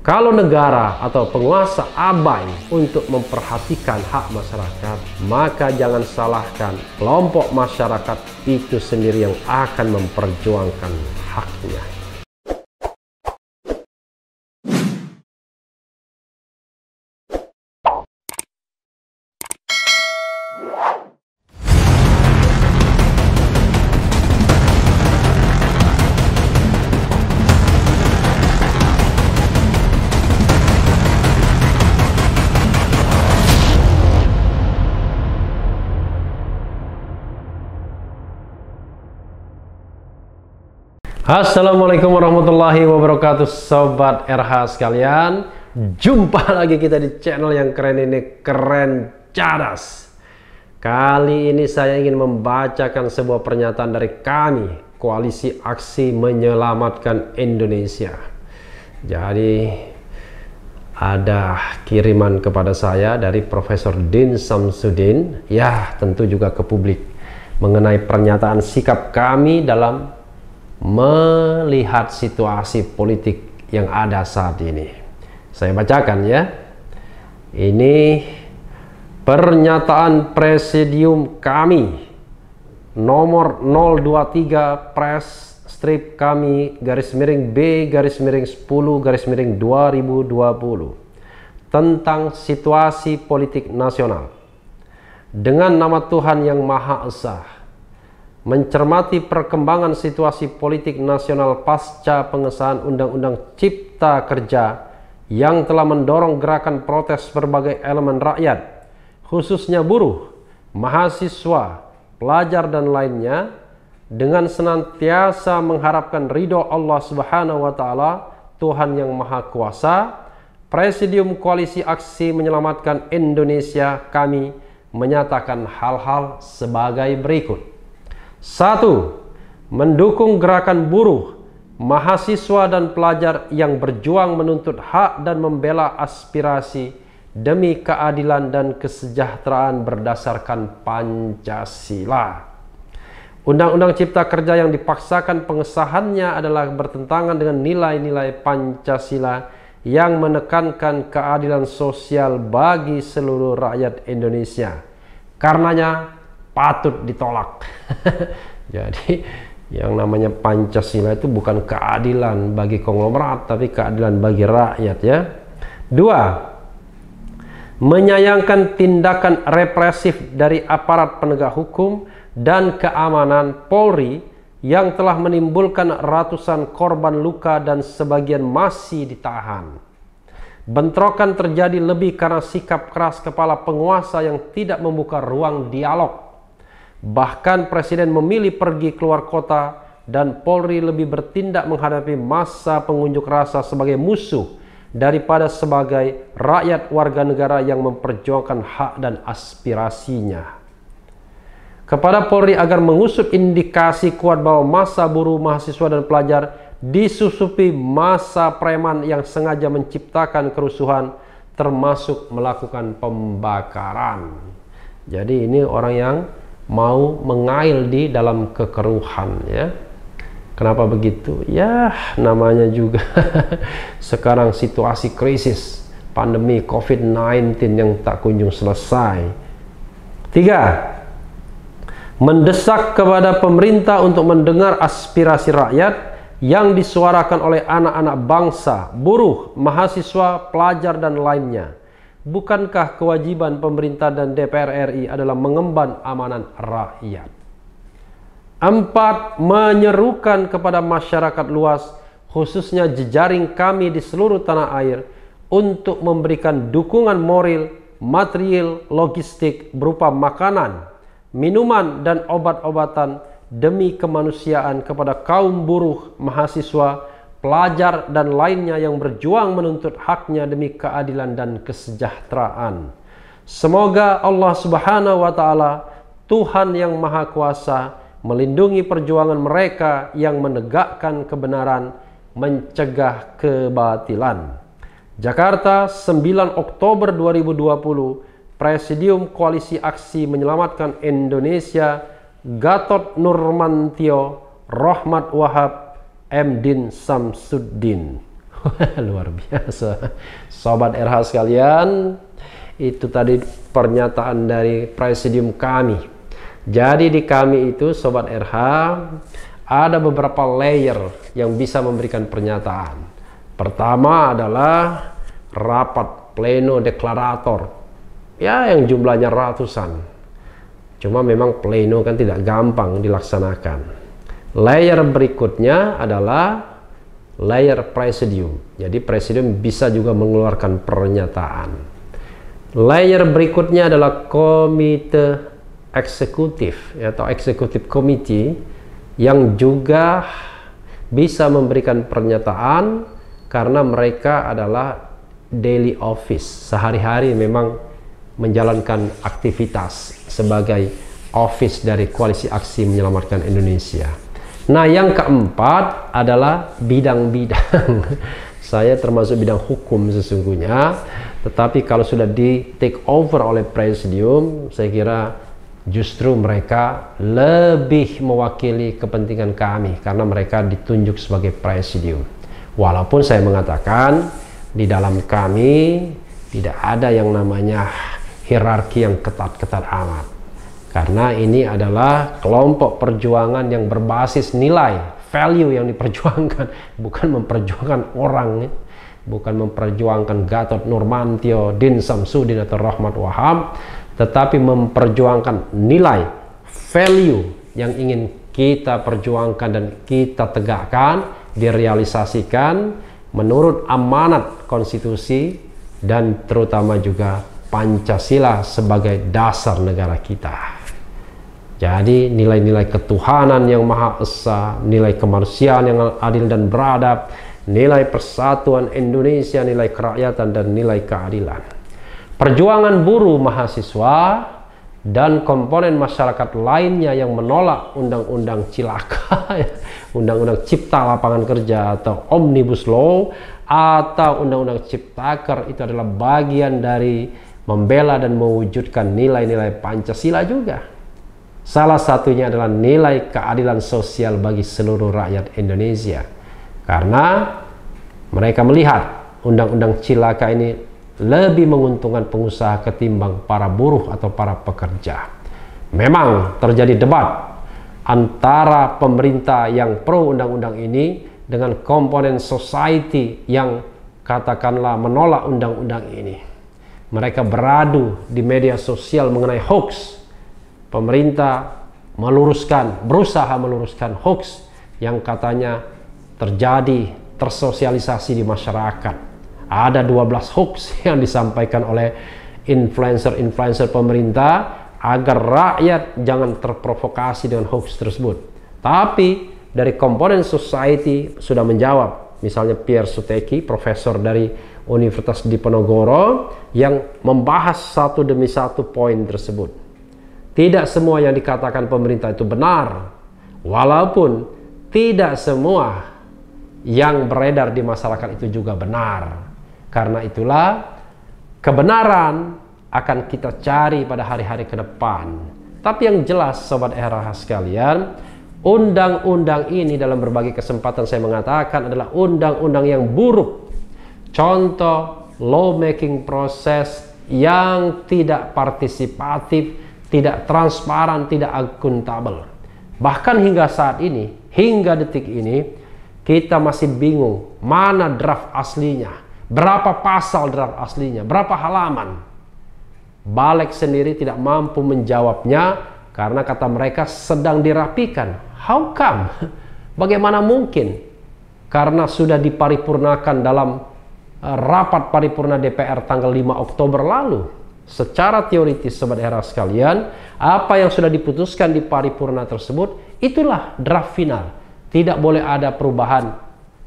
Kalau negara atau penguasa abai untuk memperhatikan hak masyarakat, maka jangan salahkan kelompok masyarakat itu sendiri yang akan memperjuangkan haknya. Assalamualaikum warahmatullahi wabarakatuh, sobat RH sekalian. Jumpa lagi kita di channel yang keren ini, Keren Cadas. Kali ini saya ingin membacakan sebuah pernyataan dari kami, Koalisi Aksi Menyelamatkan Indonesia. Jadi ada kiriman kepada saya dari Profesor Din Samsudin, ya tentu juga ke publik, mengenai pernyataan sikap kami dalam melihat situasi politik yang ada saat ini. Saya bacakan ya. Ini pernyataan presidium kami nomor 023 press strip kami B_10_2020 tentang situasi politik nasional. Dengan nama Tuhan yang Maha Esa, mencermati perkembangan situasi politik nasional pasca pengesahan Undang-Undang Cipta Kerja yang telah mendorong gerakan protes berbagai elemen rakyat, khususnya buruh, mahasiswa, pelajar dan lainnya, dengan senantiasa mengharapkan ridho Allah Subhanahu wa Ta'ala, Tuhan yang Maha Kuasa, Presidium Koalisi Aksi Menyelamatkan Indonesia kami menyatakan hal-hal sebagai berikut. 1. Mendukung gerakan buruh, mahasiswa dan pelajar yang berjuang menuntut hak dan membela aspirasi demi keadilan dan kesejahteraan berdasarkan Pancasila. Undang-Undang Cipta Kerja yang dipaksakan pengesahannya adalah bertentangan dengan nilai-nilai Pancasila yang menekankan keadilan sosial bagi seluruh rakyat Indonesia. Karenanya patut ditolak. Jadi yang namanya Pancasila itu bukan keadilan bagi konglomerat, tapi keadilan bagi rakyat ya. 2. Menyayangkan tindakan represif dari aparat penegak hukum dan keamanan Polri yang telah menimbulkan ratusan korban luka dan sebagian masih ditahan. Bentrokan terjadi lebih karena sikap keras kepala penguasa yang tidak membuka ruang dialog. Bahkan Presiden memilih pergi keluar kota dan Polri lebih bertindak menghadapi massa pengunjuk rasa sebagai musuh daripada sebagai rakyat warga negara yang memperjuangkan hak dan aspirasinya. Kepada Polri agar mengusut indikasi kuat bahwa massa buruh, mahasiswa dan pelajar disusupi massa preman yang sengaja menciptakan kerusuhan, termasuk melakukan pembakaran. Jadi ini orang yang mau mengail di dalam kekeruhan ya. Kenapa begitu? Ya namanya juga sekarang situasi krisis pandemi COVID-19 yang tak kunjung selesai. 3. Mendesak kepada pemerintah untuk mendengar aspirasi rakyat yang disuarakan oleh anak-anak bangsa, buruh, mahasiswa, pelajar dan lainnya. Bukankah kewajiban pemerintah dan DPR RI adalah mengemban amanat rakyat? 4. Menyerukan kepada masyarakat luas, khususnya jejaring kami di seluruh tanah air, untuk memberikan dukungan moral, material, logistik berupa makanan, minuman, dan obat-obatan demi kemanusiaan kepada kaum buruh, mahasiswa, pelajar dan lainnya yang berjuang menuntut haknya demi keadilan dan kesejahteraan. Semoga Allah Subhanahu wa Ta'ala, Tuhan yang Maha Kuasa, melindungi perjuangan mereka yang menegakkan kebenaran, mencegah kebatilan. Jakarta, 9 Oktober 2020, Presidium Koalisi Aksi Menyelamatkan Indonesia, Gatot Nurmantio, Rohmat Wahab, M. Din Samsudin. Luar biasa. Sobat RH sekalian, itu tadi pernyataan dari presidium kami. Jadi di kami itu, Sobat RH, ada beberapa layer yang bisa memberikan pernyataan. Pertama adalah rapat pleno deklarator, ya yang jumlahnya ratusan. Cuma memang pleno kan tidak gampang dilaksanakan. Layer berikutnya adalah layer presidium. Jadi presidium bisa juga mengeluarkan pernyataan. Layer berikutnya adalah komite eksekutif atau executive committee yang juga bisa memberikan pernyataan karena mereka adalah daily office. Sehari-hari memang menjalankan aktivitas sebagai office dari Koalisi Aksi Menyelamatkan Indonesia. Nah, yang keempat adalah bidang-bidang. Saya termasuk bidang hukum sesungguhnya, tetapi kalau sudah di take over oleh presidium, saya kira justru mereka lebih mewakili kepentingan kami karena mereka ditunjuk sebagai presidium. Walaupun saya mengatakan di dalam kami tidak ada yang namanya hierarki yang ketat-ketat amat. Karena ini adalah kelompok perjuangan yang berbasis nilai, value yang diperjuangkan, bukan memperjuangkan orang, bukan memperjuangkan Gatot Nurmantio, Din Samsudin atau Rahmat Wahab, tetapi memperjuangkan nilai, value yang ingin kita perjuangkan dan kita tegakkan, direalisasikan menurut amanat konstitusi dan terutama juga Pancasila sebagai dasar negara kita. Jadi nilai-nilai ketuhanan yang Maha Esa, nilai kemanusiaan yang adil dan beradab, nilai persatuan Indonesia, nilai kerakyatan dan nilai keadilan. Perjuangan buruh, mahasiswa, dan komponen masyarakat lainnya yang menolak undang-undang cilaka, undang-undang cipta lapangan kerja atau Omnibus Law atau undang-undang Ciptaker itu adalah bagian dari membela dan mewujudkan nilai-nilai Pancasila juga. Salah satunya adalah nilai keadilan sosial bagi seluruh rakyat Indonesia. Karena mereka melihat undang-undang cilaka ini lebih menguntungkan pengusaha ketimbang para buruh atau para pekerja. Memang terjadi debat antara pemerintah yang pro undang-undang ini dengan komponen society yang katakanlah menolak undang-undang ini. Mereka beradu di media sosial mengenai hoax. Pemerintah berusaha meluruskan hoax yang katanya tersosialisasi di masyarakat. Ada 12 hoax yang disampaikan oleh influencer-influencer pemerintah agar rakyat jangan terprovokasi dengan hoax tersebut. Tapi dari komponen society sudah menjawab. Misalnya Pierre Suteki, profesor dari Universitas Diponegoro, yang membahas satu demi satu poin tersebut. Tidak semua yang dikatakan pemerintah itu benar, walaupun tidak semua yang beredar di masyarakat itu juga benar. Karena itulah kebenaran akan kita cari pada hari-hari ke depan. Tapi yang jelas, Sobat RH sekalian, undang-undang ini dalam berbagai kesempatan saya mengatakan adalah undang-undang yang buruk. Contoh, lawmaking proses yang tidak partisipatif, tidak transparan, tidak akuntabel. Bahkan hingga saat ini, hingga detik ini, kita masih bingung mana draft aslinya, berapa pasal draft aslinya, berapa halaman. Balik sendiri tidak mampu menjawabnya karena kata mereka sedang dirapikan. How come? Bagaimana mungkin? Karena sudah diparipurnakan dalam rapat paripurna DPR tanggal 5 Oktober lalu. Secara teoritis, Sobat RH sekalian, apa yang sudah diputuskan di paripurna tersebut, itulah draft final. Tidak boleh ada perubahan,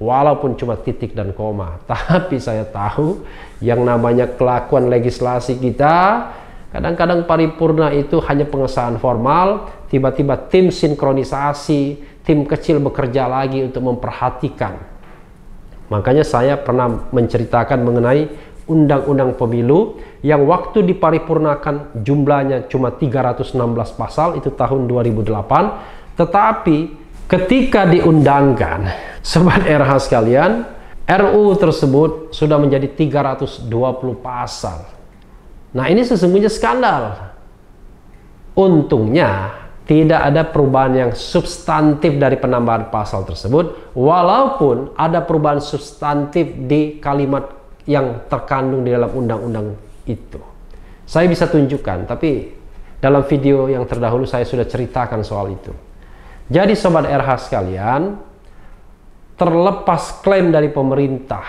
walaupun cuma titik dan koma. Tapi saya tahu, yang namanya kelakuan legislasi kita, kadang-kadang paripurna itu hanya pengesahan formal, tiba-tiba tim sinkronisasi, tim kecil bekerja lagi untuk memperhatikan. Makanya saya pernah menceritakan mengenai Undang-Undang Pemilu yang waktu diparipurnakan jumlahnya cuma 316 pasal, itu tahun 2008, tetapi ketika diundangkan, Sobat RH sekalian, RUU tersebut sudah menjadi 320 pasal. Nah, ini sesungguhnya skandal. Untungnya tidak ada perubahan yang substantif dari penambahan pasal tersebut, walaupun ada perubahan substantif di kalimat yang terkandung di dalam undang-undang itu. Saya bisa tunjukkan, tapi dalam video yang terdahulu saya sudah ceritakan soal itu. Jadi Sobat RH sekalian, terlepas klaim dari pemerintah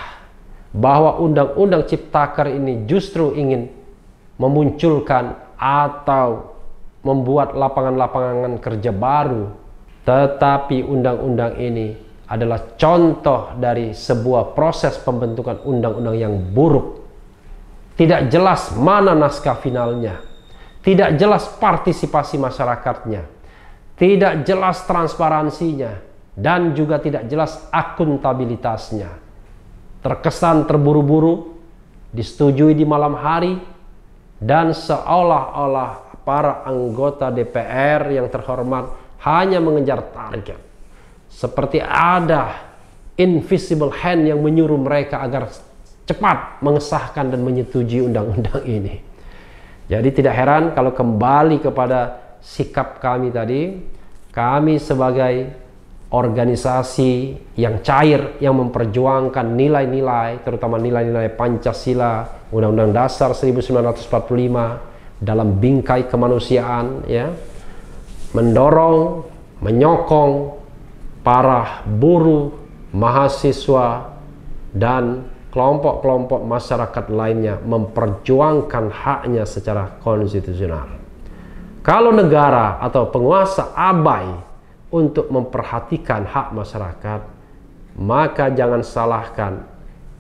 bahwa Undang-Undang Ciptaker ini justru ingin memunculkan atau membuat lapangan-lapangan kerja baru, tetapi undang-undang ini adalah contoh dari sebuah proses pembentukan undang-undang yang buruk. Tidak jelas mana naskah finalnya, tidak jelas partisipasi masyarakatnya, tidak jelas transparansinya, dan juga tidak jelas akuntabilitasnya. Terkesan terburu-buru, disetujui di malam hari, dan seolah-olah para anggota DPR yang terhormat hanya mengejar target. Seperti ada invisible hand yang menyuruh mereka agar cepat mengesahkan dan menyetujui undang-undang ini. Jadi tidak heran kalau kembali kepada sikap kami tadi, kami sebagai organisasi yang cair, yang memperjuangkan nilai-nilai, terutama nilai-nilai Pancasila, Undang-Undang Dasar 1945, dalam bingkai kemanusiaan, ya, mendorong, menyokong para buruh, mahasiswa, dan kelompok-kelompok masyarakat lainnya memperjuangkan haknya secara konstitusional. Kalau negara atau penguasa abai untuk memperhatikan hak masyarakat, maka jangan salahkan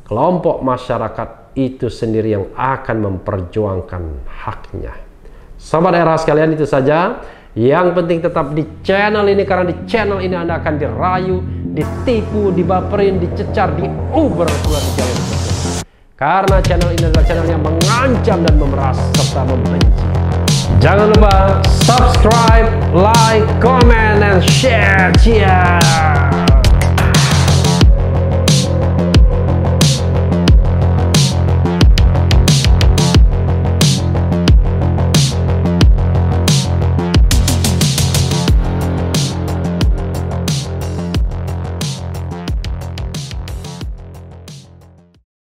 kelompok masyarakat itu sendiri yang akan memperjuangkan haknya. Sobat RH sekalian, itu saja. Yang penting tetap di channel ini, karena di channel ini Anda akan dirayu, ditipu, dibaperin, dicecar, diuber pula di jalan. Karena channel ini adalah channel yang mengancam dan memeras serta membenci. Jangan lupa subscribe, like, comment, and share. Cheers!